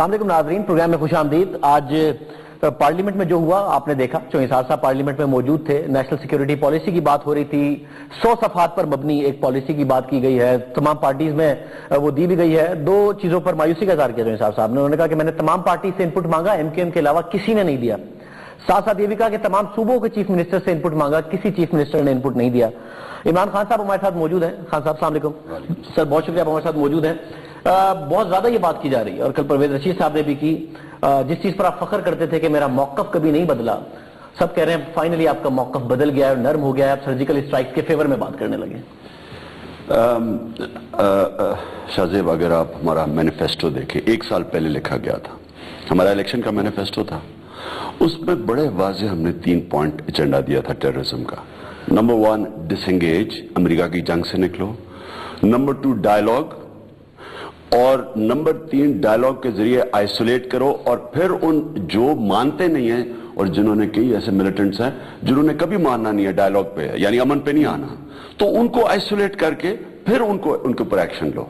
السلام علیکم ناظرین، پروگرام میں خوش آمدید۔ آج پارلیمنٹ میں جو ہوا آپ نے دیکھا، چوہے صاحب پارلیمنٹ میں موجود تھے، نیشنل سیکیورٹی پالیسی کی بات ہو رہی تھی، 100 صفحات پر مبنی ایک پالیسی کی بات کی گئی ہے، تمام پارٹیز میں وہ دی بھی گئی ہے۔ دو چیزوں پر مایوسی کا اظہار کیا چوہے صاحب نے، انہوں نے کہا کہ میں نے تمام پارٹی سے انپٹ مانگا، ایم کیو ایم کے علاوہ کسی نے نہیں دیا۔ ساتھ ساتھ یہ بھی کہا کہ تمام صوبوں کے چیف منسٹر سے انپٹ مانگا، کسی چیف منسٹر نے انپٹ نہیں دیا۔ عمران خان صاحب ہمارے ساتھ موجود ہیں۔ خان صاحب السلام علیکم سر، بہت شکریہ آپ ہمارے ساتھ موجود ہیں۔ بہت زیادہ یہ بات کی جا رہی ہے اور کل پرویز رشید صاحب نے بھی کی، جس چیز پر آپ فخر کرتے تھے کہ میرا موقف کبھی نہیں بدلا، سب کہہ رہے ہیں فائنلی آپ کا موقف بدل گیا ہے اور نرم ہو گیا ہے، آپ سرجیکل اسٹرائک کے فیور میں بات کرنے لگے۔ شاہ زیب، اگر آپ ہمارا مینیفیسٹو دیکھیں، 1 سال پہلے لکھا گیا تھا، ہمارا الیکشن کا مینیفیسٹو تھا، اس میں بڑے واضح ہم نے 3 پوائنٹ ایجنڈا دیا تھا ٹیررزم کا۔ نمبر 1 ڈس انگیج، امریکہ کی جنگ سے نکلو۔ نمبر 2 ڈائیلاگ، اور نمبر 3 ڈائیلاگ کے ذریعے آئسولیٹ کرو، اور پھر ان جو مانتے نہیں ہیں اور جنہوں نے کئی ایسے ملیٹنٹس ہیں جنہوں نے کبھی ماننا نہیں ہے ڈائیلاگ پہ، یعنی امن پہ نہیں آنا، تو ان کو آئسولیٹ کر کے پھر ان کے اوپر ایکشن لو۔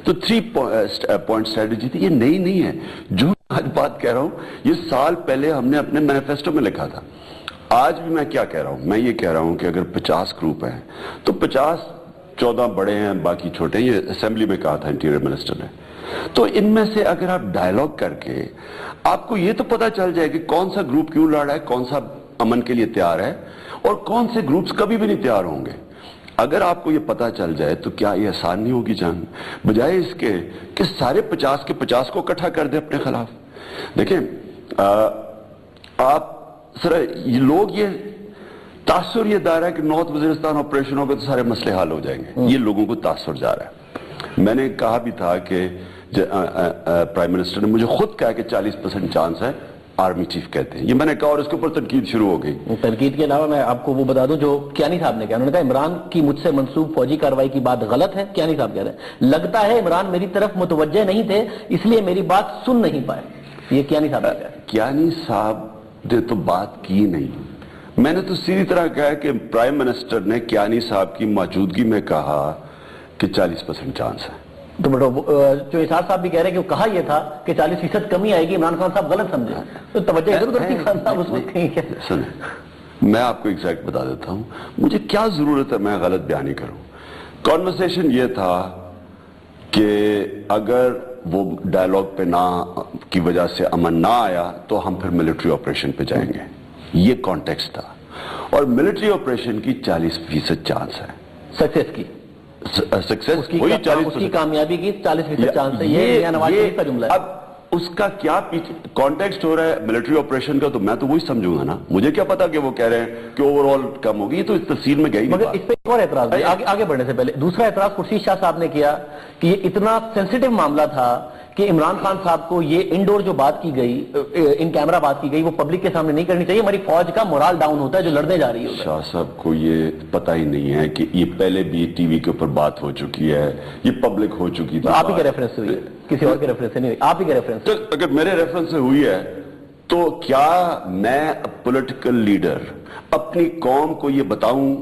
تو 3 پوائنٹ اسٹریٹجی تھی، یہ نئی نہیں ہے۔ جو آج بات کہہ رہا ہوں یہ سال پہلے ہم نے اپنے مینیفیسٹو میں لکھا تھا۔ آج بھی میں کیا کہہ رہا ہوں، میں یہ کہہ رہا ہوں کہ اگر 50 گروپ ہیں تو 50 14 بڑے ہیں، باقی چھوٹے ہیں، یہ اسمبلی میں کہا تھا انٹیریئر منسٹر نے۔ تو ان میں سے اگر آپ ڈائیلاگ کر کے، آپ کو یہ تو پتا چل جائے کہ کون سا گروپ کیوں لڑ رہا ہے، کون سا امن کے لیے تیار ہے، اور کون سے گروپس کبھی بھی نہیں تیار ہوں گے۔ اگر آپ کو یہ پتا چل جائے تو کیا یہ آسان نہیں ہوگی جنگ، بجائے اس کے کہ سارے 50 کے 50 کو اکٹھا کر دیں اپنے خلاف۔ دیکھیں آپ یہ لوگ یہ تاثر یہ دار ہے کہ نارتھ وزیرستان آپریشن ہوگا تو سارے مسئلے حل ہو جائیں گے، یہ لوگوں کو تاثر جا رہا ہے۔ میں نے کہا بھی تھا کہ پرائم منسٹر نے مجھے خود کہا کہ 40% چانس ہے، آرمی چیف کہتے ہیں، یہ میں نے کہا اور اس کے اوپر تنقید شروع ہو گئی۔ تنقید کے علاوہ میں آپ کو وہ بتا دوں جو کیانی صاحب نے کہا، انہوں نے کہا عمران کی مجھ سے منسوب فوجی کارروائی کی بات غلط ہے۔ کیانی صاحب کہہ رہے ہیں لگتا ہے عمران میری طرف متوجہ نہیں تھے اس لیے میری بات سن نہیں پائے، یہ کیانی صاحب نے کہا۔ کیانی صاحب نے تو بات کی نہیں، میں نے تو سیدھی طرح کہا کہ پرائم منسٹر نے کیانی صاحب کی موجودگی میں کہا کہ 40% چانس ہے۔ تو جو اسحاق صاحب بھی کہہ رہے ہیں کہ وہ کہا یہ تھا کہ 40% کمی آئے گی، عمران خان صاحب غلط سمجھے، تو توجہ ادھر ادھر تھی خان صاحب اس وقت کہیں کیا؟ سنیں، میں آپ کو ایگزیکٹ بتا دیتا ہوں، مجھے کیا ضرورت ہے میں غلط بیانی کروں۔ کانورسیشن یہ تھا کہ اگر وہ ڈائیلاگ پہ نہ کی وجہ سے امن نہ آیا تو ہم پھر ملٹری آپریشن پہ جائیں گے، یہ کانٹیکسٹ تھا، اور ملٹری آپریشن کی 40% چانس ہے سکسیس کی، سکسیس وہی 40%، اس کی کامیابی کی 40% چانس ہے، یہ نواز شریف کا جملہ ہے۔ اب اس کا کیا کانٹیکسٹ ہو رہا ہے ملٹری آپریشن کا، تو میں تو وہی سمجھوں گا نا، مجھے کیا پتا کہ وہ کہہ رہے ہیں کہ اوور آل کم ہوگی، تو اس تفصیل میں گئی نہیں۔ مگر اس پہ ایک اور اعتراض ہے، آگے بڑھنے سے پہلے دوسرا اعتراض خورشید شاہ صاحب نے کیا کہ یہ اتنا سینسیٹیو معاملہ تھا کہ عمران خان صاحب کو یہ انڈور جو بات کی گئی، ان کیمرہ بات کی گئی، وہ پبلک کے سامنے نہیں کرنی چاہیے، ہماری فوج کا مورال ڈاؤن ہوتا ہے جو لڑنے جا رہی ہے۔ شاہ صاحب کو یہ پتہ ہی نہیں ہے کہ یہ پہلے بھی ٹی وی کے اوپر بات ہو چکی ہے، یہ پبلک ہو چکی تھی، آپ ہی کے ریفرنس سے ہوئی ہے، کسی اور کے ریفرنس سے نہیں ہوئی، آپ ہی کے ریفرنس سے۔ اگر میرے ریفرنس سے ہوئی ہے تو کیا میں پولیٹیکل لیڈر اپنی قوم کو یہ بتاؤں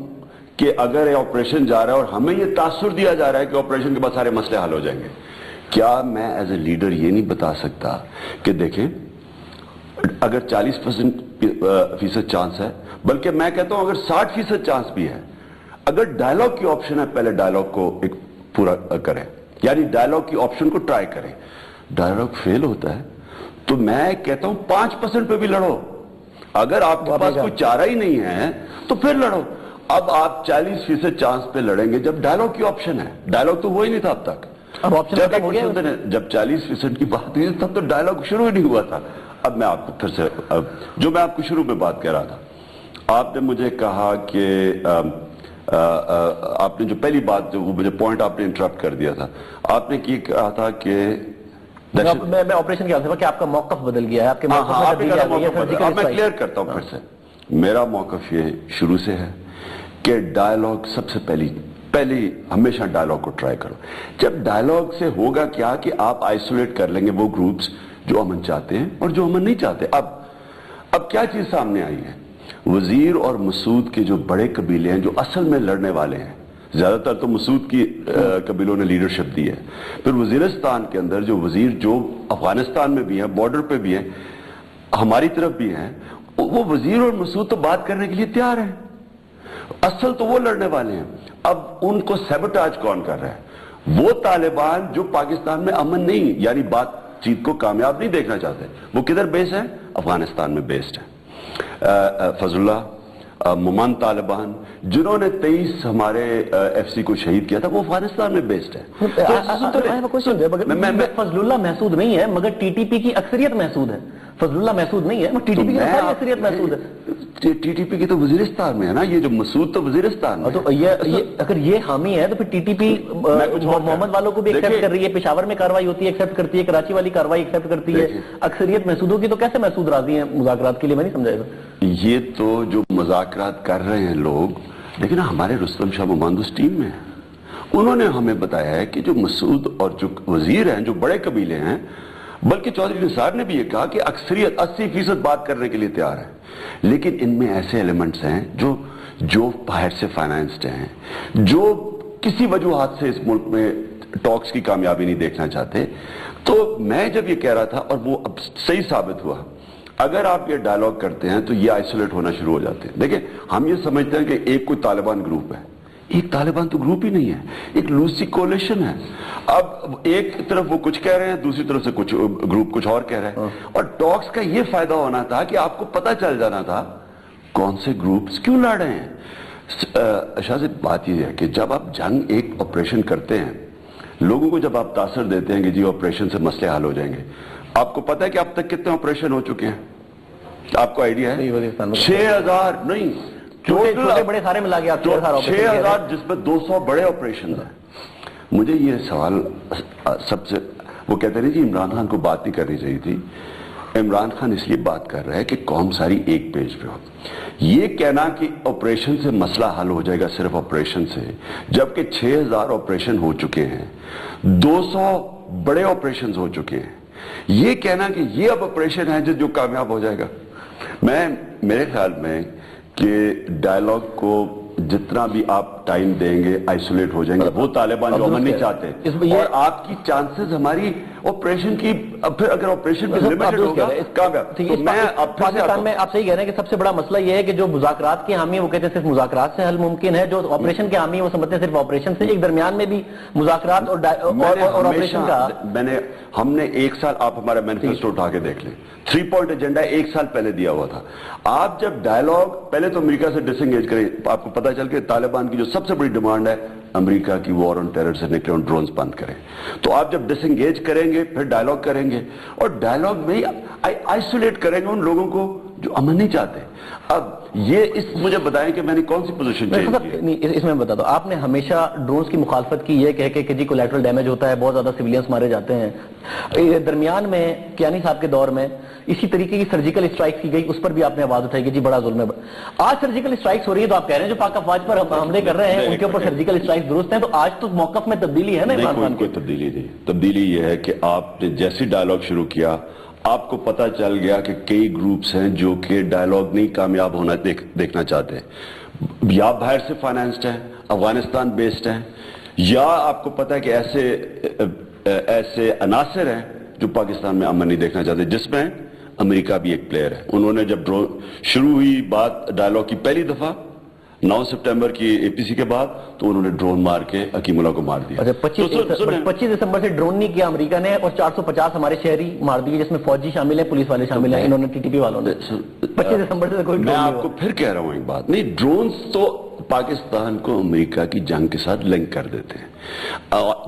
کہ اگر یہ آپریشن جا رہا ہے اور ہمیں یہ تاثر دیا جا رہا ہے کہ آپریشن کے بعد سارے مسئلے حل ہو جائیں گے، کیا میں ایز اے لیڈر یہ نہیں بتا سکتا کہ دیکھیں اگر 40% چانس ہے، بلکہ میں کہتا ہوں اگر 60% چانس بھی ہے، اگر ڈائیلاگ کی آپشن ہے پہلے ڈائیلاگ کو ایک پورا کریں، یعنی ڈائیلاگ کی آپشن کو ٹرائی کریں، ڈائیلاگ فیل ہوتا ہے تو میں کہتا ہوں 5% پہ بھی لڑو، اگر آپ کے پاس کوئی چارہ ہی نہیں ہے تو پھر لڑو۔ اب آپ 40% چانس پہ لڑیں گے جب ڈائیلاگ کی آپشن ہے، ڈائیلاگ تو وہ ہی نہیں تھا اب تک، جب 40% کی بات ہوئی تب تو ڈائیلاگ شروع ہی نہیں ہوا تھا۔ اب میں آپ کو پھر سے جو میں آپ کو شروع میں بات کہہ رہا تھا، آپ نے مجھے کہا کہ آپ نے جو پہلی بات جو مجھے پوائنٹ آپ نے انٹرپٹ کر دیا تھا، آپ نے کہا تھا کہ میں آپریشن کیا کہ آپ کا موقف بدل گیا ہے، آپ کے موقف میں تبدیلی آ گئی ہے۔ اب میں کلیئر کرتا ہوں پھر سے، میرا موقف یہ شروع سے ہے کہ ڈائیلاگ سب سے پہلی ہمیشہ ڈائیلاگ کو ٹرائی کرو۔ جب ڈائیلاگ سے ہوگا کیا کہ آپ آئسولیٹ کر لیں گے وہ گروپس جو امن چاہتے ہیں اور جو امن نہیں چاہتے۔ اب کیا چیز سامنے آئی ہے، وزیر اور مسعود کے جو بڑے قبیلے ہیں جو اصل میں لڑنے والے ہیں، زیادہ تر تو مسعود کی قبیلوں نے لیڈرشپ دی ہے. پھر وزیرستان کے اندر جو وزیر جو افغانستان میں بھی ہیں, بارڈر پہ بھی ہیں, ہماری طرف بھی ہیں, وہ وزیر اور مسعود تو بات کرنے کے لیے تیار ہیں. اصل تو وہ لڑنے والے ہیں. اب ان کو سیبوٹاج کون کر رہا ہے؟ وہ طالبان جو پاکستان میں امن نہیں, یعنی بات چیت کو کامیاب نہیں دیکھنا چاہتے. وہ کدھر بیس ہے؟ افغانستان میں بیسڈ ہے. فضل اللہ مومن طالبان جنہوں نے 23 ہمارے ایف سی کو شہید کیا تھا, وہ افغانستان میں بیسڈ ہے. فضل اللہ محسود نہیں ہے, مگر ٹی ٹی پی کی اکثریت محسود ہے. فضل اللہ محسود نہیں ہے, ٹی ٹی پی کی اکثریت محسود ہے. ٹی ٹی پی کی تو وزیرستان میں ہے نا, یہ جو مسعود تو وزیرستان میں. تو اگر یہ حامی ہے تو پھر ٹی ٹی پی محمد والوں کو بھی ایکسپٹ کر رہی ہے, پشاور میں کاروائی ہوتی ہے ایکسپٹ کرتی ہے, کراچی والی کاروائی ایکسپٹ کرتی ہے, اکثریت محسودوں کی, تو کیسے محسود راضی ہیں مذاکرات کے لیے؟ میں نہیں سمجھائے گا. یہ تو جو مذاکرات کر رہے ہیں لوگ, لیکن ہمارے رستم شاہ ممند اس ٹیم میں ہیں. انہوں نے ہمیں بتایا ہے کہ جو مسعود اور جو وزیر ہیں جو بڑے قبیلے ہیں, بلکہ چودھری نثار نے بھی یہ کہا کہ اکثریت 80% بات کرنے کے لیے تیار ہے, لیکن ان میں ایسے ایلیمنٹس ہیں جو باہر سے فائنانسڈ ہیں, جو کسی وجوہات سے اس ملک میں ٹاکس کی کامیابی نہیں دیکھنا چاہتے. تو میں جب یہ کہہ رہا تھا, اور وہ اب صحیح ثابت ہوا, اگر آپ یہ ڈائیلاگ کرتے ہیں تو یہ آئسولیٹ ہونا شروع ہو جاتے ہیں. دیکھیں, ہم یہ سمجھتے ہیں کہ ایک کوئی طالبان گروپ ہے. ایک طالبان تو گروپ ہی نہیں ہے, ایک لوسی کولیشن ہے. اب ایک طرف وہ کچھ کہہ رہے ہیں, دوسری طرف سے کچھ گروپ کچھ اور کہہ رہے ہیں. اور ٹاکس کا یہ فائدہ ہونا تھا کہ آپ کو پتہ چل جانا تھا کون سے گروپس کیوں لڑ رہے ہیں. شاہ صاحب, بات یہ ہے کہ جب آپ جنگ ایک آپریشن کرتے ہیں, لوگوں کو جب آپ تاثر دیتے ہیں کہ جی آپریشن سے مسئلے حل ہو جائیں گے, آپ کو پتہ ہے کہ اب تک کتنے آپریشن ہو چکے ہیں؟ آپ کو آئیڈیا ہے؟ 6000 نہیں, چھوٹے بڑے سارے ملا کے 6000, جس میں 200 بڑے آپریشن ہیں. مجھے یہ سوال سب سے, وہ کہتے ہیں جی عمران خان کو بات نہیں کرنی چاہیے تھی. عمران خان اس لیے بات کر رہا ہے کہ قوم ساری ایک پیج پہ ہو. یہ کہنا کہ آپریشن سے مسئلہ حل ہو جائے گا صرف آپریشن سے, جبکہ 6000 آپریشن ہو چکے ہیں, 200 بڑے آپریشن ہو چکے ہیں, یہ کہنا کہ یہ اب آپریشن ہے جو کامیاب ہو جائے گا. میرے خیال میں کہ ڈائیلاگ کو جتنا بھی آپ ٹائم دیں گے آئسولیٹ ہو جائیں گے. وہ طالبان جو امن نہیں چاہتے, اور آپ کی چانسز ہماری آپریشن کی, پھر اگر آپریشن بھی لمیٹڈ ہوگا پاکستان میں, آپ صحیح کہہ رہے ہیں کہ سب سے بڑا مسئلہ یہ ہے کہ جو مذاکرات کے حامی ہیں وہ کہتے ہیں صرف مذاکرات سے حل ممکن ہے, جو آپریشن کے حامی ہیں وہ سمجھتے ہیں صرف آپریشن سے. ایک درمیان میں بھی مذاکرات اور آپریشن کا ہم نے 1 سال, آپ ہمارا مینیفیسٹو اٹھا کے دیکھ لیں, 3 پوائنٹ ایجنڈا 1 سال پہلے دیا ہوا تھا. آپ جب ڈائیلاگ پہلے تو امریکہ سے ڈس انگیج کریں, آپ کو پتہ چل کے طالبان کی جو سب سے بڑی ڈیمانڈ ہے امریکہ کی وار آن ٹیرر سے نکلے اور ڈرونز بند کریں. تو آپ جب ڈس انگیج کریں گے پھر ڈائیلاگ کریں گے, اور ڈائیلاگ میں آئسولیٹ کریں گے ان لوگوں کو جو امن نہیں چاہتے. اب یہ مجھے بتائیں کہ میں نے کون سی پوزیشن چینج کی؟ اس میں بتا دو, آپ نے ہمیشہ ڈرونز کی مخالفت کی یہ کہہ کے کہ جی کولیٹرل ڈیمیج ہوتا ہے, بہت زیادہ سویلینس مارے جاتے ہیں. درمیان میں کیانی صاحب کے دور میں اسی طریقے کی سرجیکل اسٹرائک کی گئی, اس پر بھی آپ نے آواز اٹھائی کہ جی بڑا ظلم ہے. آج سرجیکل اسٹرائکس ہو رہی ہے تو آپ کہہ رہے ہیں جو پاک افواج پر حملے کر رہے ہیں ان کے اوپر سرجیکل اسٹرائکس درست ہیں, تو آج تو موقف میں تبدیلی ہے نا عمران خان کی؟ کوئی تبدیلی نہیں. تبدیلی یہ ہے کہ آپ نے جیسی ڈائیلاگ شروع کیا, آپ کو پتہ چل گیا کہ کئی گروپس ہیں جو کہ ڈائیلاگ نہیں کامیاب ہونا دیکھنا چاہتے ہیں, یا باہر سے فائنانسڈ ہیں, افغانستان بیسڈ ہیں, یا آپ کو پتہ ہے کہ ایسے عناصر ہیں جو پاکستان میں امن نہیں دیکھنا چاہتے, جس میں امریکہ بھی ایک پلیئر ہے. انہوں نے جب شروع ہوئی بات ڈائیلاگ کی پہلی دفعہ 9 سپٹمبر کی اے پی سی کے بعد, تو انہوں نے ڈرون مار کے حکیم اللہ کو مار دیا. 25 دسمبر سے ڈرون نہیں کیا امریکہ نے, اور 450 ہمارے شہری مار دیے, جس میں فوجی شامل ہیں, پولیس والے شامل ہیں, انہوں نے ٹی ٹی پی والوں نے. 25 دسمبر سے کوئی, میں آپ کو پھر کہہ رہا ہوں ایک بات, نہیں, ڈرونز تو پاکستان کو امریکہ کی جنگ کے ساتھ لنک کر دیتے ہیں.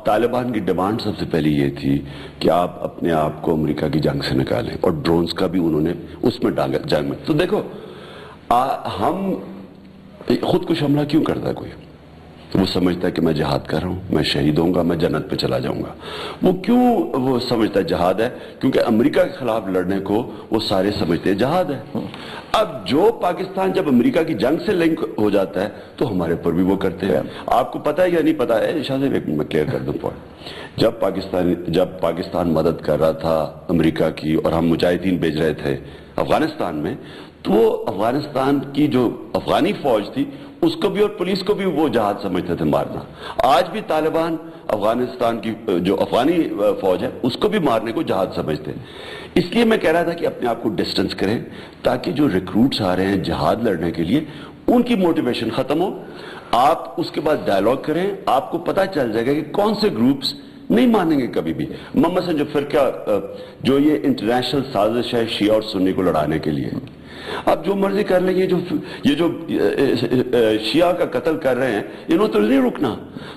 طالبان کی ڈیمانڈ سب سے پہلی یہ تھی کہ آپ اپنے آپ کو امریکہ کی جنگ سے نکالیں, اور ڈرونز کا بھی انہوں نے اس میں ڈالا جنگ میں. تو دیکھو, ہم خودکش حملہ کیوں کرتا ہے کوئی؟ وہ سمجھتا ہے کہ میں جہاد کر رہا ہوں, میں شہید ہوں گا, میں جنت پہ چلا جاؤں گا. وہ کیوں وہ سمجھتا ہے جہاد ہے؟ کیونکہ امریکہ کے خلاف لڑنے کو وہ سارے سمجھتے ہیں جہاد ہے. اب جو پاکستان جب امریکہ کی جنگ سے لنک ہو جاتا ہے تو ہمارے پر بھی وہ کرتے ہیں. آپ کو پتہ ہے یا نہیں پتہ ہے؟ شاہ صاحب ایک میں کلیئر کر دوں پوائنٹ. جب پاکستان مدد کر رہا تھا امریکہ کی, اور ہم مجاہدین بھیج رہے تھے افغانستان میں, تو وہ افغانستان کی جو افغانی فوج تھی اس کو بھی اور پولیس کو بھی وہ جہاد سمجھتے تھے مارنا. آج بھی طالبان افغانستان کی جو افغانی فوج ہے اس کو بھی مارنے کو جہاد سمجھتے ہیں. اس لیے میں کہہ رہا تھا کہ اپنے آپ کو ڈسٹنس کریں تاکہ جو ریکروٹس آ رہے ہیں جہاد لڑنے کے لیے ان کی موٹیویشن ختم ہو. آپ اس کے بعد ڈائیلاگ کریں, آپ کو پتہ چل جائے گا کہ کون سے گروپس نہیں مانیں گے کبھی بھی. مثلا جو فرقہ جو یہ انٹرنیشنل سازش ہے شیعہ اور سنی کو لڑانے کے لیے, آپ جو مرضی کر لیں, یہ جو شیعہ کا قتل کر رہے ہیں انہوں تو نہیں رکنا.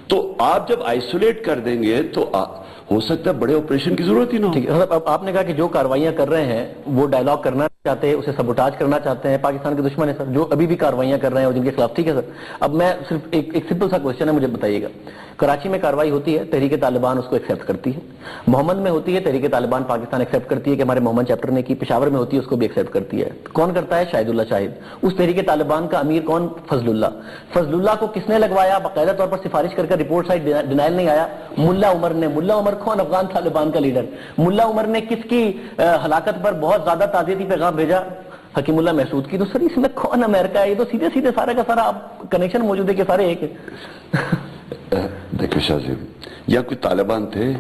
تو آپ جب آئسولیٹ کر دیں گے تو ہو سکتا ہے بڑے آپریشن کی ضرورت ہی نہ ہو. آپ نے کہا کہ جو کاروائیاں کر رہے ہیں وہ ڈائیلاگ کرنا چاہتے ہیں, اسے سبوٹاج کرنا چاہتے ہیں, پاکستان کے دشمن ہیں سر جو ابھی بھی کاروائیاں کر رہے ہیں اور جن کے خلاف. ٹھیک ہے سر, اب میں صرف ایک سمپل سا کوشچن ہے, مجھے بتائیے گا. کراچی میں کاروائی ہوتی ہے, تحریک طالبان اس کو ایکسیپٹ کرتی ہے. محمد میں ہوتی ہے, تحریک طالبان پاکستان ایکسیپٹ کرتی ہے کہ ہمارے محمد چیپٹر نے کی. پشاور میں ہوتی ہے, اس کو بھی ایکسیپٹ کرتی ہے. کون کرتا ہے؟ شاہد اللہ شاہد. اس تحریک طالبان کا امیر کون؟ فضل اللہ. فضل اللہ کو کس نے لگوایا؟ باقاعدہ طور پر سفارش کر رپورٹ سائٹ ڈینائل نہیں آیا, ملا عمر نے. ملا عمر کون؟ افغان طالبان کا لیڈر. ملا عمر نے کس کی ہلاکت پر بہت زیادہ تعزیتی پیغام بھیجا؟ حکیم اللہ محسود کی. تو سر اس میں کون امریکہ ہے؟ یہ تو سیدھے سیدھے سارا کا سارا کنیکشن موجود ہے کہ سارے ایک ہے. دیکھو شاہ صاحب, یا کوئی طالبان تھے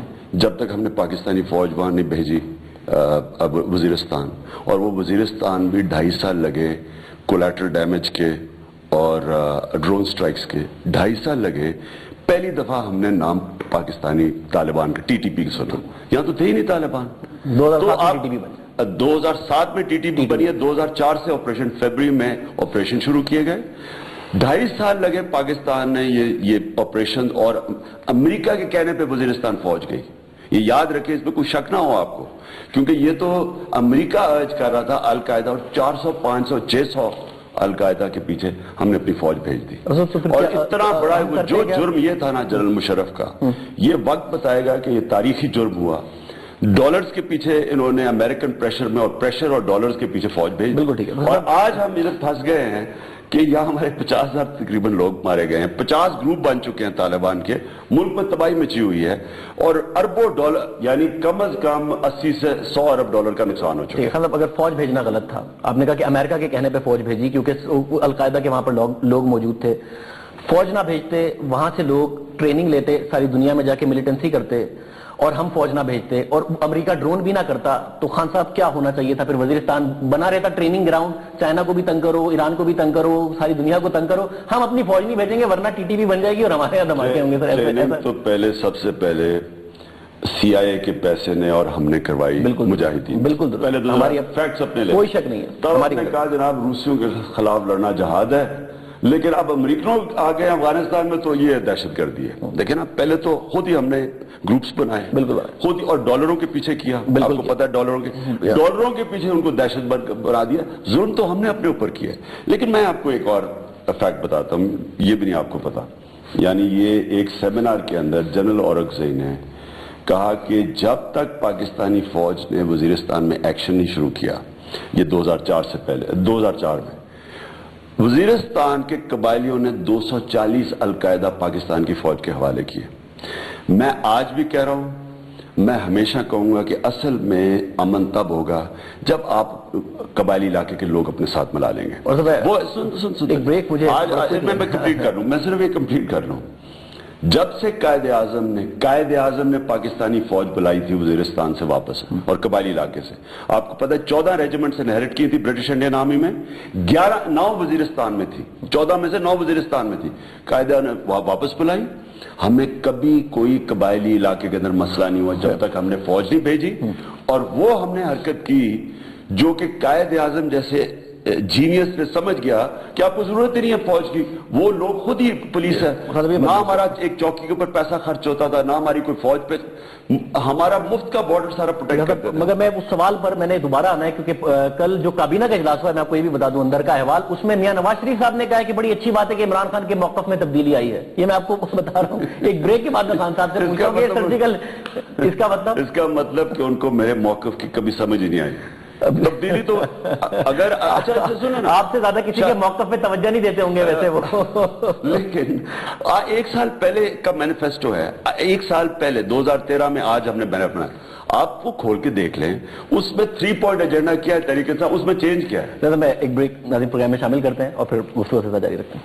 جب تک ہم نے پاکستانی فوج وہاں نہیں بھیجی وزیرستان, اور وہ وزیرستان بھی 2.5 سال لگے کولیٹرل ڈیمیج کے اور ڈرون سٹرائکس کے. 2.5 سال لگے. پہلی دفعہ ہم نے نام پاکستانی طالبان کا TTP کی سنا. یہاں تو تھے ہی نہیں طالبان. 2007 میں TTP بنی ہے, 2004 سے آپریشن فیبری میں آپریشن شروع کیے گئے. 2.5 سال لگے پاکستان نے یہ آپریشن, اور امریکہ کے کہنے پہ وزیرستان فوج گئی. یہ یاد رکھیں, اس میں کوئی شک نہ ہو آپ کو, کیونکہ یہ تو امریکہ ارج کر رہا تھا القاعدہ, اور 400 500 600 القاعدہ کے پیچھے ہم نے اپنی فوج بھیج دی. اور اتنا بڑا جو جرم یہ تھا نا جنرل مشرف کا, یہ وقت بتائے گا کہ یہ تاریخی جرم ہوا. ڈالرز کے پیچھے انہوں نے امریکن پریشر میں, اور پریشر اور ڈالرز کے پیچھے فوج بھیج دی. اور آج ہم ادھر پھنس گئے ہیں کہ یہاں ہمارے 50,000 تقریباً لوگ مارے گئے ہیں, 50 گروپ بن چکے ہیں طالبان کے, ملک میں تباہی مچی ہوئی ہے, اور اربوں ڈالر یعنی کم از کم 80 سے 100 ارب ڈالر کا نقصان ہو چکا ہے. مطلب اگر فوج بھیجنا غلط تھا, آپ نے کہا کہ امریکہ کے کہنے پہ فوج بھیجی کیونکہ القاعدہ کے وہاں پر لوگ موجود تھے. فوج نہ بھیجتے, وہاں سے لوگ ٹریننگ لیتے, ساری دنیا میں جا کے ملیٹنسی کرتے, اور ہم فوج نہ بھیجتے, اور امریکہ ڈرون بھی نہ کرتا, تو خان صاحب کیا ہونا چاہیے تھا؟ پھر وزیرستان بنا رہتا ٹریننگ گراؤنڈ, چائنا کو بھی تنگ کرو, ایران کو بھی تنگ کرو, ساری دنیا کو تنگ کرو, ہم اپنی فوج نہیں بھیجیں گے ورنہ TTP بن جائے گی اور ہمارے یہاں دھماکے ہوں گے. تو پہلے سب سے پہلے CIA کے پیسے نے اور ہم نے کروائی مجاہدین. بالکل پہلے ہماری فیکٹس اپنے لے, کوئی شک نہیں ہے. تب ہم نے کہا جناب روسیوں کے خلاف لڑنا جہاد ہے, لیکن اب امریکنوں آ گئے افغانستان میں تو یہ دہشت گردی ہے. دیکھیں نا, پہلے تو خود ہی ہم نے گروپس بنائے, بالکل خود ہی, اور ڈالروں کے پیچھے کیا. آپ کو پتا ہے ڈالروں کے پیچھے ان کو دہشت بنا دیا. ظلم تو ہم نے اپنے اوپر کیا. لیکن میں آپ کو ایک اور فیکٹ بتاتا ہوں, یہ بھی نہیں آپ کو پتا. یعنی یہ ایک سیمینار کے اندر جنرل اورکزئی نے کہا کہ جب تک پاکستانی فوج نے وزیرستان میں ایکشن نہیں شروع کیا, یہ 2004 سے پہلے, 2004 میں وزیرستان کے قبائلیوں نے 240 القاعدہ پاکستان کی فوج کے حوالے کیے. میں آج بھی کہہ رہا ہوں, میں ہمیشہ کہوں گا کہ اصل میں امن تب ہوگا جب آپ قبائلی علاقے کے لوگ اپنے ساتھ ملا لیں گے. وہ سن ایک بریک مجھے میں کمپلیٹ کر لوں, میں صرف یہ کمپلیٹ کر لوں. جب سے قائد اعظم نے پاکستانی فوج بلائی تھی وزیرستان سے واپس اور قبائلی علاقے سے, آپ کو پتہ ہے 14 ریجیمنٹ سے انہیرٹ کی تھی برٹش انڈین آرمی میں, 9 وزیرستان میں تھی, 14 میں سے 9 وزیرستان میں تھی. قائد نے واپس بلائی. ہمیں کبھی کوئی قبائلی علاقے کے اندر مسئلہ نہیں ہوا جب تک ہم نے فوج نہیں بھیجی. اور وہ ہم نے حرکت کی جو کہ قائد اعظم جیسے جینیس نے سمجھ گیا کہ آپ کو ضرورت ہی نہیں ہے فوج کی, وہ لوگ خود ہی پولیس ہے. نہ ہمارا ایک چوکی کے اوپر پیسہ خرچ ہوتا تھا, نہ ہماری کوئی فوج پہ, ہمارا مفت کا بارڈر سارا پروٹیکٹ کرتا تھا. مگر میں اس سوال پر میں نے دوبارہ آنا ہے کیونکہ کل جو کابینہ کا اجلاس ہوا ہے, میں آپ کو یہ بھی بتا دوں اندر کا احوال, اس میں میاں نواز شریف صاحب نے کہا کہ بڑی اچھی بات ہے کہ عمران خان کے موقف میں تبدیلی آئی ہے. یہ میں آپ کو بتا رہا ہوں. ایک بریک کے بعد میں خان صاحب سے پوچھا ہوں کہ سرجیکل اس کا مطلب کہ ان کو میرے موقف کی کبھی سمجھ ہی نہیں آئی. تبدیلی تو اگر آپ سے زیادہ کسی کے موقف پہ توجہ نہیں دیتے ہوں گے ویسے وہ. لیکن 1 سال پہلے کا مینیفیسٹو ہے, 1 سال پہلے 2013 میں آج ہم نے مینیفیسٹو بنایا, آپ وہ کھول کے دیکھ لیں, اس میں 3 پوائنٹ ایجنڈا کیا ہے طریقے سے, اس میں چینج کیا ہے. میں ایک بریک ناظرین پروگرام میں شامل کرتے ہیں اور پھر گفتگو سے جاری رکھتے ہیں.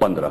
15।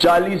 40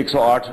108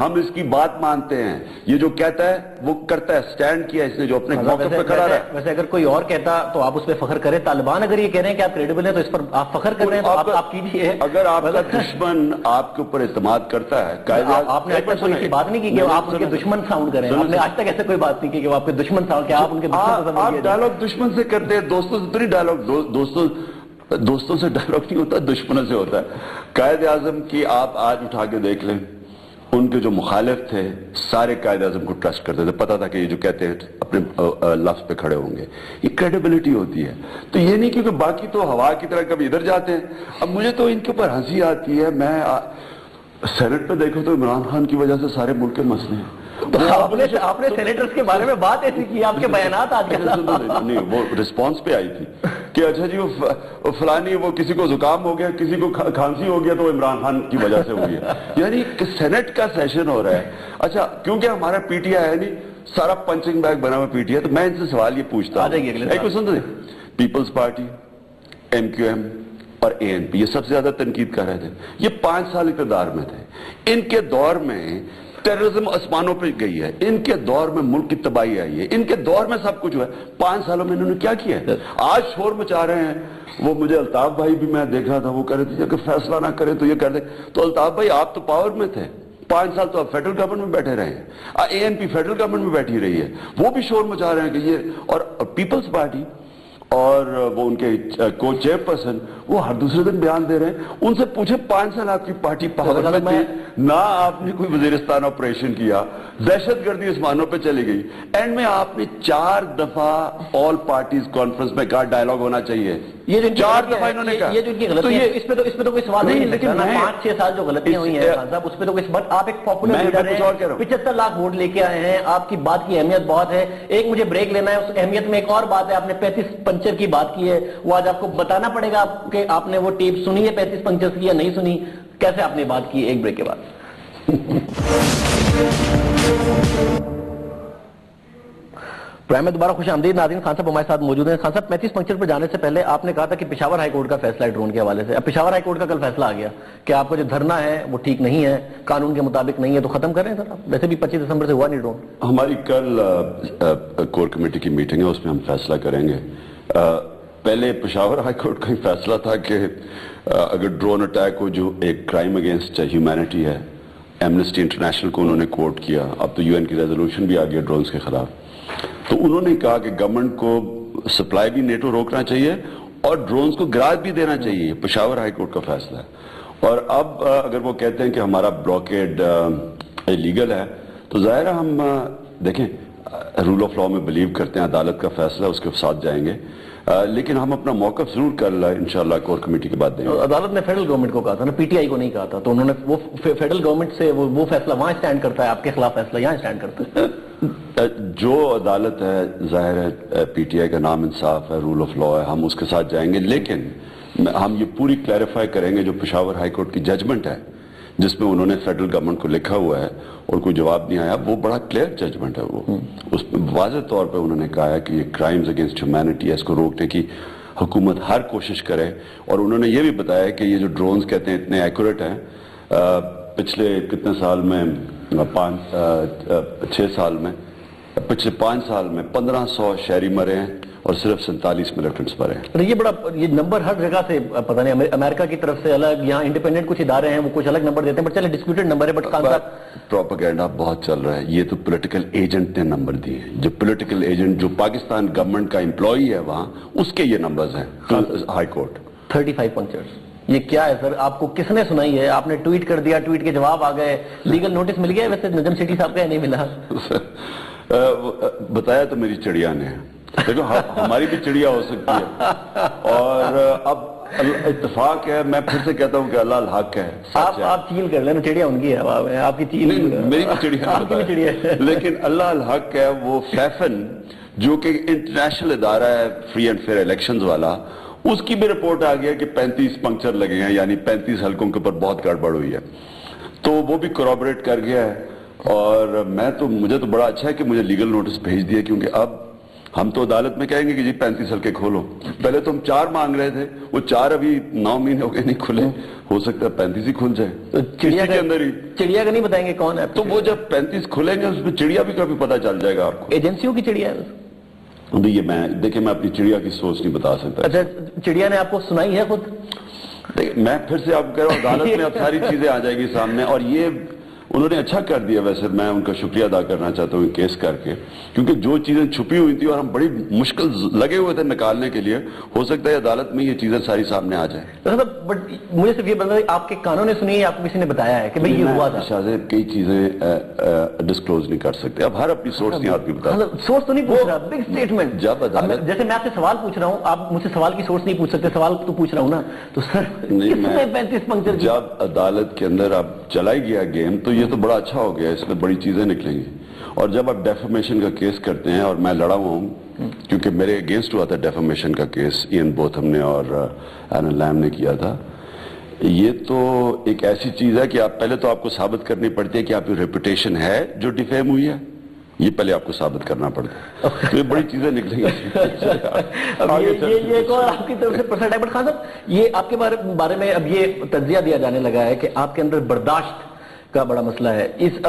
ہم اس کی بات مانتے ہیں. یہ جو کہتا ہے وہ کرتا ہے, سٹینڈ کیا اس نے جو اپنے موقف پہ کھڑا رہا. ویسے اگر کوئی اور کہتا تو آپ اس پہ فخر کریں. طالبان اگر یہ کہہ رہے ہیں کہ آپ کریڈیبل ہیں تو اس پر آپ فخر کر رہے ہیں, تو آپ کیجیے. اگر آپ کا دشمن آپ کے اوپر اعتماد کرتا ہے, آپ نے آج تک کوئی ایسی بات نہیں کی کہ آپ ان کے دشمن ساؤنڈ کریں. آپ نے آج تک ایسے کوئی بات نہیں کی کہ وہ آپ کے دشمن ساؤنڈ, کہ آپ ان کے دشمن. آپ ڈائلاگ دشمن سے کرتے ہیں, دوستوں سے تو نہیں ڈائلاگ. دوستوں سے ڈائلاگ نہیں ہوتا, دشمنوں سے ہوتا ہے. قائد اعظم کی آپ آج اٹھا کے دیکھ لیں, ان کے جو مخالف تھے سارے قائد اعظم کو ٹرسٹ کرتے تھے. پتا تھا کہ یہ جو کہتے ہیں اپنے لفظ پہ کھڑے ہوں گے. یہ کریڈیبلٹی ہوتی ہے. تو یہ نہیں کیونکہ باقی تو ہوا کی طرح کبھی ادھر جاتے ہیں. اب مجھے تو ان کے اوپر ہنسی آتی ہے. میں سینٹ پہ دیکھو تو عمران خان کی وجہ سے سارے ملک کے مسئلے ہیں. تو آپ نے سینیٹرز کے بارے میں بات ایسی کی, آپ کے بیانات آج کل نہیں, وہ رسپانس پہ آئی تھی کہ اچھا جی وہ فلانی, وہ کسی کو زکام ہو گیا, کسی کو کھانسی ہو گیا تو عمران خان کی وجہ سے ہوئی ہے. یعنی کہ سینٹ کا سیشن ہو رہا ہے. اچھا کیونکہ ہمارا پی ٹی آئی ہے نہیں, سارا پنچنگ بیگ بنا ہوا پی ٹی آئی, تو میں ان سے سوال یہ پوچھتا ہوں. سنتے Peoples Party, M Q M اور اے این پی, یہ سب سے زیادہ تنقید کر رہے تھے. یہ 5 سال اقتدار میں تھے. ان کے دور میں ٹیررزم آسمانوں پہ گئی ہے. ان کے دور میں ملک کی تباہی آئی ہے. ان کے دور میں سب کچھ ہوا ہے. 5 سالوں میں انہوں نے کیا کیا ہے؟ آج شور مچا رہے ہیں. وہ مجھے الطاف بھائی بھی میں دیکھ رہا تھا, وہ کہہ رہے تھے کہ فیصلہ نہ کریں تو یہ کر دیں. تو الطاف بھائی آپ تو پاور میں تھے, 5 سال تو آپ فیڈرل گورنمنٹ میں بیٹھے رہے ہیں. اے این پی فیڈرل گورنمنٹ میں بیٹھی رہی ہے, وہ بھی شور مچا رہے ہیں کہ یہ. اور پیپلز پارٹی اور وہ ان کے کو چیئر پرسن, وہ ہر دوسرے دن بیان دے رہے ہیں. ان سے پوچھے 5 سال آپ کی پارٹی پاور میں تھی, نہ آپ نے کوئی وزیرستان آپریشن کیا, دہشت گردی آسمانوں پہ چلی گئی. اینڈ میں آپ نے 4 دفعہ آل پارٹیز کانفرنس میں کہا ڈائلاگ ہونا چاہیے. یہ 4 دفعہ انہوں نے کہا. یہ جو ان کی غلطی ہے, اس پہ تو کوئی سوال نہیں, لیکن 5-6 سال جو غلطیاں ہوئی ہیں صاحب, اس پہ تو کوئی سوال. آپ ایک پاپولر لیڈر ہیں, 75 لاکھ ووٹ لے کے آئے ہیں, آپ کی بات کی اہمیت بہت ہے. ایک مجھے بریک لینا ہے, اس اہمیت میں ایک اور بات ہے. آپ نے 35 پنچر کی بات کی ہے, وہ آج آپ کو بتانا پڑے گا کہ آپ نے وہ ٹیپ سنی ہے 35 پنچر کی یا نہیں سنی. کیسے آپ نے بات کی ایک بریک کے بعد. پرائم میں دوبارہ خوش آمدید. ناظرین, خان صاحب ہمارے ساتھ موجود ہیں. خان صاحب 35 پنچر پر جانے سے پہلے آپ نے کہا تھا کہ پشاور ہائی کورٹ کا فیصلہ ہے ڈرون کے حوالے سے. اب پشاور ہائی کورٹ کا کل فیصلہ آ گیا کہ آپ کا جو دھرنا ہے وہ ٹھیک نہیں ہے, قانون کے مطابق نہیں ہے, تو ختم کریں سر. ویسے بھی 25 دسمبر سے ہوا نہیں ڈرون. ہماری کل کور کمیٹی کی میٹنگ ہے, اس میں ہم فیصلہ کریں گے. پہلے پشاور ہائی کورٹ کا ہی فیصلہ تھا کہ اگر ڈرون اٹیک ہو جو ایک کرائم اگینسٹ ہیومینٹی ہے, ایمنسٹی انٹرنیشنل کو انہوں نے کوٹ کیا. اب تو UN کی ریزولوشن بھی آ گیا ڈرونز کے خلاف. تو انہوں نے کہا کہ گورنمنٹ کو سپلائی بھی نیٹو روکنا چاہیے اور ڈرونز کو گراج بھی دینا چاہیے. پشاور ہائی کورٹ کا فیصلہ ہے. اور اب اگر وہ کہتے ہیں کہ ہمارا بلاکیڈ لیگل ہے, تو ظاہر ہے ہم دیکھیں رول آف لا میں بلیو کرتے ہیں, عدالت کا فیصلہ اس کے ساتھ جائیں گے, لیکن ہم اپنا موقف ضرور کل انشاءاللہ کور کمیٹی کے بعد دیں گے. عدالت نے فیڈرل گورنمنٹ کو کہا تھا نا, پی ٹی آئی کو نہیں کہا تھا, تو انہوں نے وہ فیڈرل گورنمنٹ سے وہ فیصلہ وہاں اسٹینڈ کرتا ہے, آپ کے خلاف فیصلہ یہاں اسٹینڈ کرتا ہے. جو عدالت ہے ظاہر ہے پی ٹی آئی کا نام انصاف ہے, رول آف لا ہے, ہم اس کے ساتھ جائیں گے. لیکن ہم یہ پوری کلیریفائی کریں گے جو پشاور ہائی کورٹ کی ججمنٹ ہے جس میں انہوں نے فیڈرل گورنمنٹ کو لکھا ہوا ہے اور کوئی جواب نہیں آیا, وہ بڑا کلیئر ججمنٹ ہے. وہ اس میں واضح طور پہ انہوں نے کہا ہے کہ یہ کرائمز اگینسٹ ہیومینٹی ہے, اس کو روکنے کی حکومت ہر کوشش کرے. اور انہوں نے یہ بھی بتایا کہ یہ جو ڈرونز کہتے ہیں اتنے ایکوریٹ ہیں, پچھلے کتنے سال میں 6 سال میں, پچھلے 5 سال میں 1500 شہری مرے ہیں اور صرف 47 ملیٹنٹس مرے ہیں. یہ بڑا یہ نمبر ہر جگہ سے پتہ نہیں, امریکہ کی طرف سے الگ, یہاں انڈیپینڈنٹ کچھ ادارے ہیں وہ کچھ الگ نمبر دیتے ہیں, بٹ چلے ڈسپیوٹڈ نمبر ہے. بٹ پروپیگنڈا بہت چل رہا ہے. یہ تو پولیٹیکل ایجنٹ نے نمبر دیے, جو پولیٹیکل ایجنٹ جو پاکستان گورنمنٹ کا امپلائی ہے وہاں, اس کے یہ نمبرز ہیں. ہائی کورٹ 35 پنچرز, یہ کیا ہے سر؟ آپ کو کس نے سنائی ہے؟ آپ نے ٹویٹ کر دیا, ٹویٹ کے جواب آ گئے, لیگل نوٹس مل گیا ویسے نجم سیٹھی صاحب کا نہیں ملا؟ بتایا تو میری چڑیا نے. دیکھو ہماری بھی چڑیا ہو سکتی ہے, اور اب اتفاق ہے, میں پھر سے کہتا ہوں کہ اللہ الحق ہے. آپ چیل کر لینا, چڑیا ان کی ہے, آپ کی چیل, میری بھی چڑیا ہے, لیکن اللہ الحق ہے. وہ فیفن جو کہ انٹرنیشنل ادارہ ہے فری اینڈ فیئر الیکشنز والا, اس کی بھی رپورٹ آ گیا کہ 35 پنکچر لگے ہیں, یعنی 35 حلقوں کے اوپر بہت گڑبڑ ہوئی ہے. تو وہ بھی کورابریٹ کر گیا ہے. اور مجھے تو بڑا اچھا ہے کہ مجھے لیگل نوٹس بھیج دیا, کیونکہ اب ہم تو عدالت میں کہیں گے کہ جی 35 حلقے کھولو. پہلے تو ہم 4 مانگ رہے تھے, وہ 4 ابھی 9 مہینے ہو گئے نہیں کھلے, ہو سکتا ہے 35 ہی کھل جائے. تو چڑیا کے اندر ہی چڑیا کا نہیں بتائیں گے کون ہے؟ تو وہ جب 35 کھلیں گے اس میں چڑیا بھی کبھی پتہ چل جائے گا آپ کو. ایجنسیوں کی چڑیا ہے؟ دیکھیں میں اپنی چڑیا کی سوچ نہیں بتا سکتا. اچھا, چڑیا نے آپ کو سنائی ہے خود؟ میں پھر سے آپ کو کہہ رہا ہوں عدالت میں اب ساری چیزیں آ جائے گی سامنے, اور یہ انہوں نے اچھا کر دیا. ویسے میں ان کا شکریہ ادا کرنا چاہتا ہوں کیس کر کے, کیونکہ جو چیزیں چھپی ہوئی تھی اور ہم بڑی مشکل لگے ہوئے تھے نکالنے کے لیے, ہو سکتا ہے عدالت میں یہ چیزیں ساری سامنے آ جائیں. بٹ مجھے صرف یہ بتا ہے آپ کے کانوں نے سنی ہے یا آپ کو کسی نے بتایا ہے کہ بھئی یہ ہوا تھا؟ شاہ زیب کئی چیزیں ڈسکلوز نہیں کر سکتے. اب ہر اپنی سورس نہیں آدمی بتا سکتے. سورس تو نہیں پوچھ رہا, بگ اسٹیٹمنٹ. جب عدالت جیسے میں آپ سے سوال پوچھ رہا ہوں, آپ مجھ سے سوال کی سورس نہیں پوچھ سکتے, سوال تو پوچھ رہا ہوں نا. تو سر کس نے 35 پنکچر کی؟ جب عدالت کے اندر اب چلائی گیا گیم تو یہ تو بڑا اچھا ہو گیا, اس میں بڑی چیزیں نکلیں گی. اور جب آپ ڈیفامیشن کا کیس کرتے ہیں, اور میں لڑا ہوا ہوں کیونکہ میرے اگینسٹ ہوا تھا ڈیفامیشن کا کیس, ایئن بوتھم نے اور ایلن لیم نے کیا تھا. یہ تو ایک ایسی چیز ہے کہ آپ پہلے تو آپ کو ثابت کرنی پڑتی ہے کہ آپ کی ریپوٹیشن ہے جو ڈیفیم ہوئی ہے, یہ پہلے آپ کو ثابت کرنا پڑتا ہے. تو یہ بڑی چیزیں نکلیں گی. یہ ایک اور آپ کی طرف سے پرسنٹ ہے. بٹ خان صاحب, یہ آپ کے بارے میں اب یہ تجزیہ دیا جانے لگا ہے کہ آپ کے اندر برداشت کا بڑا مسئلہ ہے. ایک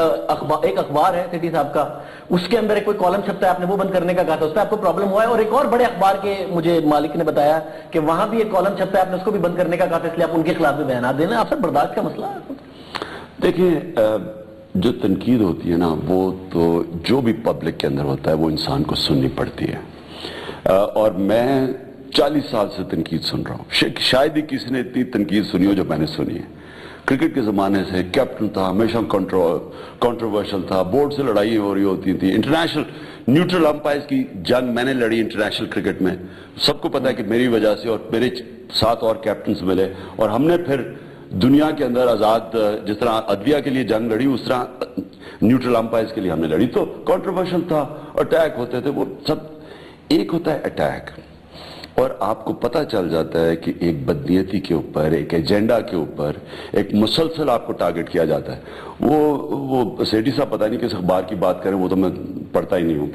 اخبار ہے سٹی صاحب کا, اس کے اندر ایک کوئی کالم چھپتا ہے, آپ نے وہ بند کرنے کا کہا تھا, اس پہ آپ کو پرابلم ہوا ہے. اور ایک اور بڑے اخبار کے مجھے مالک نے بتایا کہ وہاں بھی ایک کالم چھپتا ہے, آپ نے اس کو بھی بند کرنے کا کہا تھا, اس لیے آپ ان کے خلاف بھی بیانات دینا. آپ سر برداشت کا مسئلہ ہے. دیکھیں, جو تنقید ہوتی ہے نا, وہ تو جو بھی پبلک کے اندر ہوتا ہے وہ انسان کو سننی پڑتی ہے. اور میں 40 سال سے تنقید سن رہا ہوں, شاید ہی کسی نے اتنی تنقید سنی ہو جو میں نے سنی ہے. کرکٹ کے زمانے سے کیپٹن تھا, ہمیشہ کنٹروورشل تھا, بورڈ سے لڑائی ہو رہی ہوتی تھی, انٹرنیشنل نیوٹرل امپائرز کی جنگ میں نے لڑی انٹرنیشنل کرکٹ میں. سب کو پتا ہے کہ میری وجہ سے, اور میرے 7 اور کیپٹنز ملے, اور ہم نے پھر دنیا کے اندر آزاد, جس طرح عدلیہ کے لیے جنگ لڑی اس طرح نیوٹرل امپائرز کے لیے ہم نے لڑی. تو کنٹروورشل تھا, اٹیک ہوتے تھے, وہ سب. ایک ہوتا ہے اٹیک, اور آپ کو پتہ چل جاتا ہے کہ ایک بدنیتی کے اوپر, ایک ایجنڈا کے اوپر, ایک مسلسل آپ کو ٹارگٹ کیا جاتا ہے. وہ سیٹھی صاحب پتہ نہیں کس اخبار کی بات کریں, وہ تو میں پڑھتا ہی نہیں ہوں.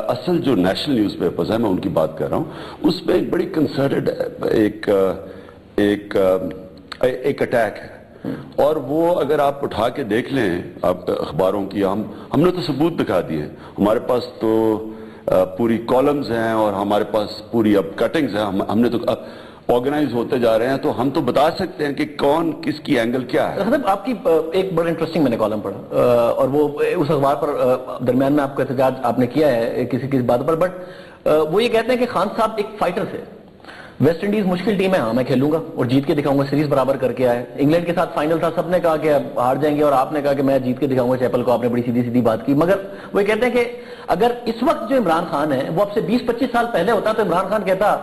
اصل جو نیشنل نیوز پیپرز ہیں میں ان کی بات کر رہا ہوں, اس میں ایک بڑی کنسرٹڈ ایک اٹیک ہے. اور وہ اگر آپ اٹھا کے دیکھ لیں آپ اخباروں کی, ہم نے تو ثبوت دکھا دیے, ہمارے پاس تو پوری کالمز ہیں, اور ہمارے پاس پوری اب کٹنگز ہیں, ہم نے تو آرگنائز ہوتے جا رہے ہیں, تو ہم تو بتا سکتے ہیں کہ کون کس کی اینگل کیا ہے. آپ کی ایک بڑا انٹرسٹنگ میں نے کالم پڑھا, اور وہ اس اخبار پر درمیان میں آپ کا احتجاج آپ نے کیا ہے کسی بات پر, بٹ وہ یہ کہتے ہیں کہ خان صاحب ایک فائٹر تھے. ویسٹ انڈیز مشکل ٹیم ہے, ہاں میں کھیلوں گا اور جیت کے دکھاؤں گا, سیریز برابر کر کے آئے. انگلینڈ کے ساتھ فائنل تھا, سب نے کہا کہ ہار جائیں گے, اور آپ نے کہا کہ میں جیت کے دکھاؤں گا چیپل کو. آپ نے بڑی سیدھی بات کی. مگر وہ یہ کہتے ہیں کہ اگر اس وقت جو عمران خان ہے وہ اب سے 20-25 سال پہلے ہوتا تو عمران خان کہتا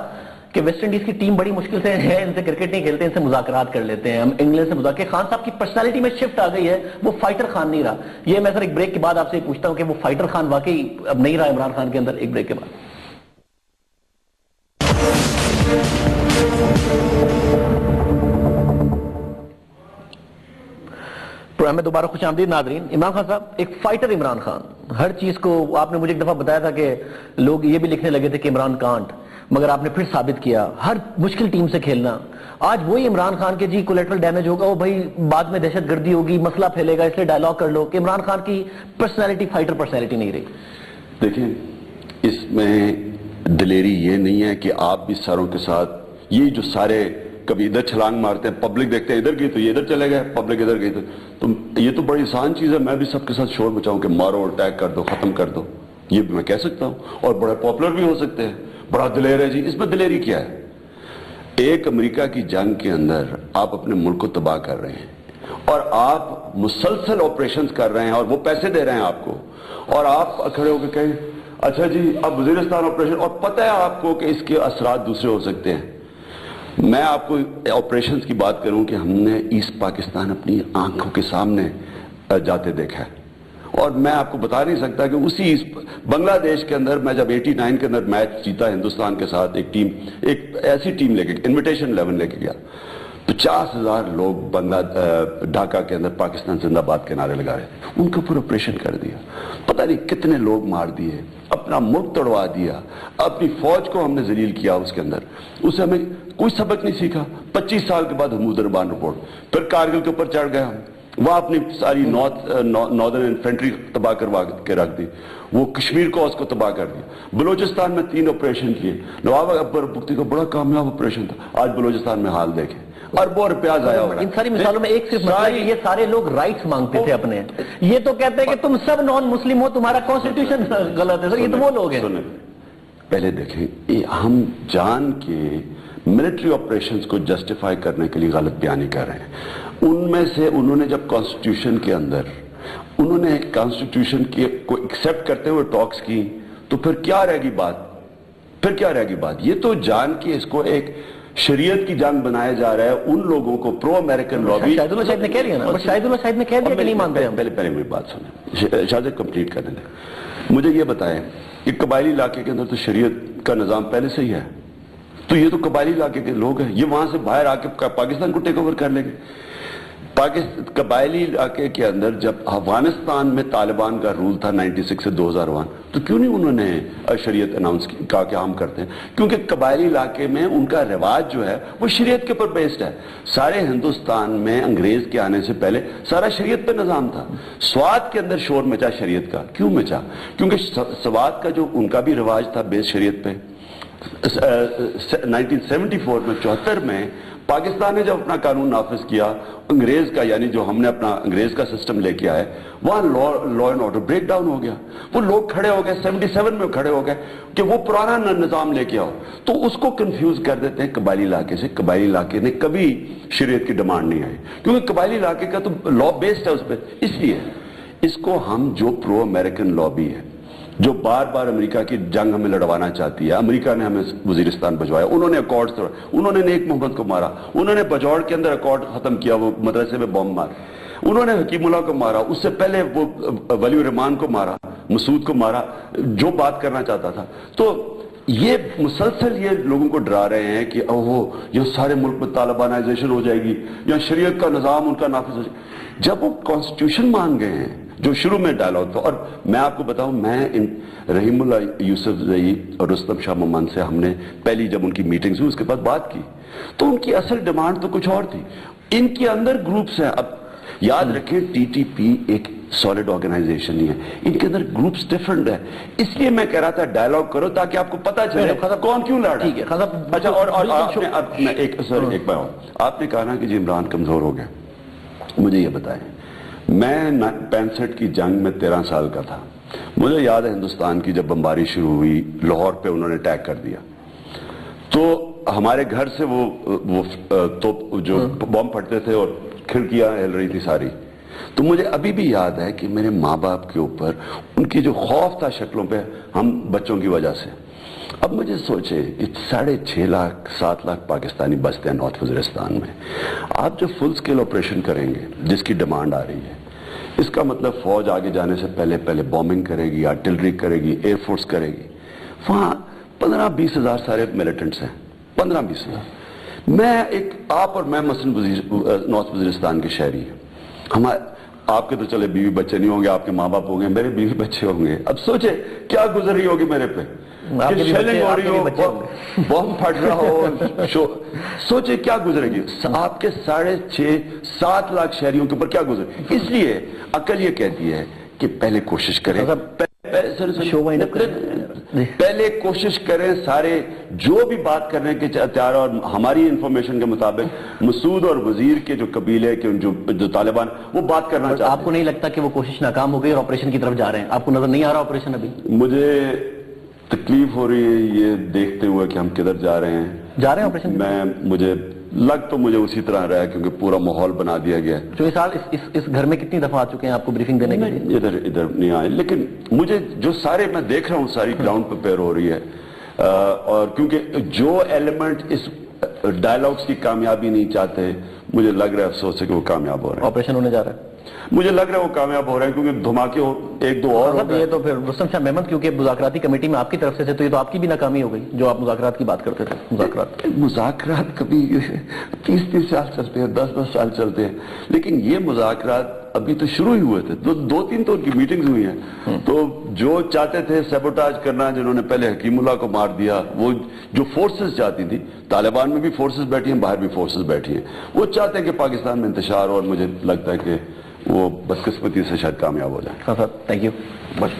کہ ویسٹ انڈیز کی ٹیم بڑی مشکل سے ہے, ان سے کرکٹ نہیں کھیلتے, ان سے مذاکرات کر لیتے ہیں, ہم انگلینڈ سے مذاکرات. خان صاحب کی پرسنالٹی میں شفٹ آ گئی ہے, وہ فائٹر خان نہیں رہا. یہ میں سر ایک بریک کے بعد آپ سے پوچھتا ہوں کہ وہ فائٹر خان واقعی اب نہیں رہا عمران خان کے اندر. ایک بریک کے بعد پروگرام میں دوبارہ خوش آمدید ناظرین. عمران خان صاحب ایک فائٹر, عمران خان ہر چیز کو, آپ نے مجھے ایک دفعہ بتایا تھا کہ لوگ یہ بھی لکھنے لگے تھے کہ عمران کانٹ, مگر آپ نے پھر ثابت کیا ہر مشکل ٹیم سے کھیلنا. آج وہی عمران خان کے جی کولیٹرل ڈیمیج ہوگا, وہ بھائی بعد میں دہشت گردی ہوگی, مسئلہ پھیلے گا, اس لیے ڈائلاگ کر لو, کہ عمران خان کی پرسنالٹی فائٹر پرسنالٹی نہیں رہی. دیکھیں, اس میں دلیری یہ نہیں ہے کہ آپ بھی ساروں کے ساتھ, یہ جو سارے کبھی ادھر چھلانگ مارتے ہیں, پبلک دیکھتے ہیں ادھر گئی تو یہ ادھر چلے گئے, پبلک ادھر گئی تو یہ تو بڑی آسان چیز ہے. میں بھی سب کے ساتھ شور بچاؤں کہ مارو, اٹیک کر دو, ختم کر دو, یہ بھی میں کہہ سکتا ہوں, اور بڑے پاپولر بھی ہو سکتے ہیں, بڑا دلیر ہے جی. اس میں دلیری کیا ہے؟ ایک امریکہ کی جنگ کے اندر آپ اپنے ملک کو تباہ کر رہے ہیں, اور آپ مسلسل آپریشنز کر رہے ہیں, اور وہ پیسے دے رہے ہیں آپ کو, اور آپ کھڑے ہو کے کہیں اچھا جی اب وزیرستان آپریشن, اور پتہ ہے آپ کو کہ اس کے اثرات دوسرے ہو سکتے ہیں. میں آپ کو آپریشنز کی بات کروں کہ ہم نے ایسٹ پاکستان اپنی آنکھوں کے سامنے جاتے دیکھا ہے, اور میں آپ کو بتا نہیں سکتا کہ اسی بنگلہ دیش کے اندر میں جب 89 کے اندر میچ جیتا ہندوستان کے ساتھ, ایک ایسی ٹیم لے کے, انویٹیشن 11 لے کے گیا, 50,000 لوگ ڈھاکہ کے اندر پاکستان زندہ باد کے نعرے لگا رہے, ان کے اوپر آپریشن کر دیا, پتہ نہیں کتنے لوگ مار دیے, اپنا ملک توڑوا دیا, اپنی فوج کو ہم نے ذلیل کیا اس کے اندر, اسے ہمیں کوئی سبق نہیں سیکھا. 25 سال کے بعد حمود اربان رپورٹ, پھر کارگل کے اوپر چڑھ گئے ہم, وہاں اپنی ساری ناردرن انفینٹری تباہ کروا کے رکھ دی, وہ کشمیر کو اس کو تباہ کر دیا. بلوچستان میں 3 آپریشن کیے, نواب اکبر بگٹی کا بڑا کامیاب آپریشن تھا. آج بلوچستان میں حال دیکھیں, اربوں روپیہ ضائع ہو رہا ہے. ان ساری مثالوں میں ایک صرف مسئلہ ہے کہ یہ سارے لوگ رائٹس مانگتے تھے اپنے, یہ تو کہتے ہیں کہ تم سب نان مسلم ہو, تمہارا کانسٹیٹیوشن غلط ہے. سر یہ تو وہ لوگ ہیں. پہلے دیکھیں, ہم جان کے ملٹری آپریشنز کو جسٹیفائی کرنے کے لیے غلط بیانی کر رہے ہیں. ان میں سے انہوں نے جب کانسٹیٹیوشن کے اندر انہوں نے کانسٹیٹیوشن کو ایکسیپٹ کرتے ہوئے ٹاکس کی, تو پھر کیا رہ گی بات, پھر کیا رہ گی بات. یہ تو جان کے اس کو ایک شریعت کی جنگ بنایا جا رہا ہے ان لوگوں کو, پرو امریکن لابی. شاہد اللہ صاحب نے کہہ دیا نا, شاہد اللہ صاحب نے کہہ دیا کہ نہیں مانتے ہم. پہلے میری بات سنیں, شاہد کمپلیٹ کرنے دیں. مجھے یہ بتائیں کہ قبائلی علاقے کے اندر تو شریعت کا نظام پہلے سے ہی ہے, تو یہ تو قبائلی علاقے کے لوگ ہیں, یہ وہاں سے باہر آ کے پاکستان کو ٹیک اوور کر لیں گے. قبائلی علاقے کے اندر جب افغانستان میں طالبان کا رول تھا 96 سے 2001, تو کیوں نہیں انہوں نے شریعت اناؤنس کہا کہ ہم کرتے ہیں؟ کیونکہ قبائلی علاقے میں ان کا رواج جو ہے وہ شریعت کے اوپر بیسڈ ہے. سارے ہندوستان میں انگریز کے آنے سے پہلے سارا شریعت پہ نظام تھا. سوات کے اندر شور مچا شریعت کا, کیوں مچا؟ کیونکہ سوات کا جو ان کا بھی رواج تھا بیس شریعت پہ. 1974 میں 74 میں پاکستان نے جب اپنا قانون نافذ کیا انگریز کا, یعنی جو ہم نے اپنا انگریز کا سسٹم لے کے آئے, وہاں law and order break down ہو گیا. وہ لوگ کھڑے ہو گئے 77 میں کھڑے ہو گئے کہ وہ پرانا نظام لے کے آؤ, تو اس کو کنفیوز کر دیتے ہیں قبائلی علاقے سے. قبائلی علاقے نے کبھی شریعت کی ڈیمانڈ نہیں آئی, کیونکہ قبائلی علاقے کا تو لا بیسڈ ہے اس پہ. اس لیے اس کو ہم جو پرو امریکن لابی ہے جو بار بار امریکہ کی جنگ ہمیں لڑوانا چاہتی ہے, امریکہ نے ہمیں وزیرستان بھجوایا, انہوں نے اکارڈ توڑا, انہوں نے نیک محمد کو مارا, انہوں نے بجوڑ کے اندر اکارڈ ختم کیا, وہ مدرسے میں بم مار, انہوں نے حکیم اللہ کو مارا, اس سے پہلے وہ ولی الرحمان کو مارا, مسعود کو مارا جو بات کرنا چاہتا تھا. تو یہ مسلسل یہ لوگوں کو ڈرا رہے ہیں کہ اوہ یہ سارے ملک میں طالبانائزیشن ہو جائے گی یا شریعت کا نظام ان کا نافذ ہو جائے گی. جب وہ کانسٹیٹیوشن مان گئے ہیں جو شروع میں ڈائلاگ تھا, اور میں آپ کو بتاؤں, میں رحیم اللہ یوسف زئی اور رستم شاہ ممن سے ہم نے پہلی جب ان کی میٹنگز ہوئی اس کے بعد بات کی, تو ان کی اصل ڈیمانڈ تو کچھ اور تھی. ان کے اندر گروپس ہیں. اب یاد رکھیں ٹی ٹی پی ایک سالڈ آرگنائزیشن نہیں ہے, ان کے اندر گروپس ڈیفرنٹ ہے. اس لیے میں کہہ رہا تھا ڈائلاگ کرو تاکہ آپ کو پتہ چلے کون کیوں لڑ رہا ہے. اچھا, اور آپ نے کہا نا کہ جی عمران کمزور ہو گیا. مجھے یہ بتائیں, میں 65 کی جنگ میں 13 سال کا تھا. مجھے یاد ہے ہندوستان کی جب بمباری شروع ہوئی, لاہور پہ انہوں نے اٹیک کر دیا, تو ہمارے گھر سے وہ جو بم پھٹتے تھے اور کھڑکیاں ہل رہی تھی ساری. تو مجھے ابھی بھی یاد ہے کہ میرے ماں باپ کے اوپر ان کی جو خوف تھا شکلوں پہ ہم بچوں کی وجہ سے. اب مجھے سوچے کہ 6.5 لاکھ 7 لاکھ پاکستانی بستے ہیں نارتھ وزیرستان میں. آپ جو فل سکیل آپریشن کریں گے جس کی ڈیمانڈ آ رہی ہے, اس کا مطلب فوج آگے جانے سے پہلے بومبنگ کرے گی, آرٹلری کرے گی, ایئر فورس کرے گی. وہاں 15-20 ہزار سارے ملیٹنٹس ہیں, 15-20 ہزار. میں آپ اور میں مثلا نارتھ وزیرستان کے شہری ہیں. آپ کے تو چلے بیوی بچے نہیں ہوں گے, آپ کے ماں باپ ہوں گے, میرے بیوی بچے ہوں گے. اب سوچے کیا گزر رہی ہوگی میرے پہ, شیلنگ ہو رہی ہو, بم پھٹ رہا ہو, سوچے کیا گزرے گی آپ کے 6.5-7 لاکھ شہریوں کے اوپر کیا گزرے. اس لیے عقل یہ کہتی ہے کہ پہلے کوشش کریں, پہلے کوشش کریں سارے جو بھی بات کرنے کے تیار, اور ہماری انفارمیشن کے مطابق مسعود اور وزیر کے جو قبیلے کے جو طالبان وہ بات کرنا چاہتے ہیں. آپ کو نہیں لگتا کہ وہ کوشش ناکام ہو گئی اور آپریشن کی طرف جا رہے ہیں؟ آپ کو نظر نہیں آ رہا آپریشن ابھی؟ مجھے تکلیف ہو رہی ہے یہ دیکھتے ہوئے کہ ہم کدھر جا رہے ہیں آپریشن. مجھے اسی طرح رہا ہے کیونکہ پورا ماحول بنا دیا گیا ہے. جو اس گھر میں کتنی دفعہ آ چکے ہیں آپ کو بریفنگ دینے کے لیے؟ ادھر نہیں آئے, لیکن مجھے جو سارے میں دیکھ رہا ہوں ساری گراؤنڈ پہ پیر ہو رہی ہے, اور کیونکہ جو ایلیمنٹ اس ڈائلاگز کی کامیابی نہیں چاہتے, مجھے لگ رہا ہے افسوس ہے کہ وہ کامیاب ہو رہے ہیں. آپریشن ہونے جا رہا ہے, مجھے لگ رہا ہے وہ کامیاب ہو رہے ہیں, کیونکہ دھماکے ایک دو اور یہ تو پھر رستم شاہ محمد کیونکہ مذاکراتی کمیٹی میں آپ کی طرف سے تھے تو یہ تو آپ کی بھی ناکامی ہو گئی جو آپ مذاکرات کی بات کرتے تھے. مذاکرات کبھی 30 سال چلتے ہیں, 10 سال چلتے ہیں, لیکن یہ مذاکرات ابھی تو شروع ہی ہوئے تھے, دو تین تو ان کی میٹنگز ہوئی ہیں. تو جو چاہتے تھے سیبوٹاج کرنا, جنہوں نے پہلے حکیم اللہ کو مار دیا, وہ جو فورسز چاہتی تھی, طالبان میں بھی فورسز بیٹھی ہیں, باہر بھی فورسز بیٹھی ہیں, وہ چاہتے ہیں کہ پاکستان میں انتشار, اور مجھے لگتا ہے کہ وہ بدقسمتی سے شاید کامیاب ہو جائیں. ہاں سر, تھینک یو. بس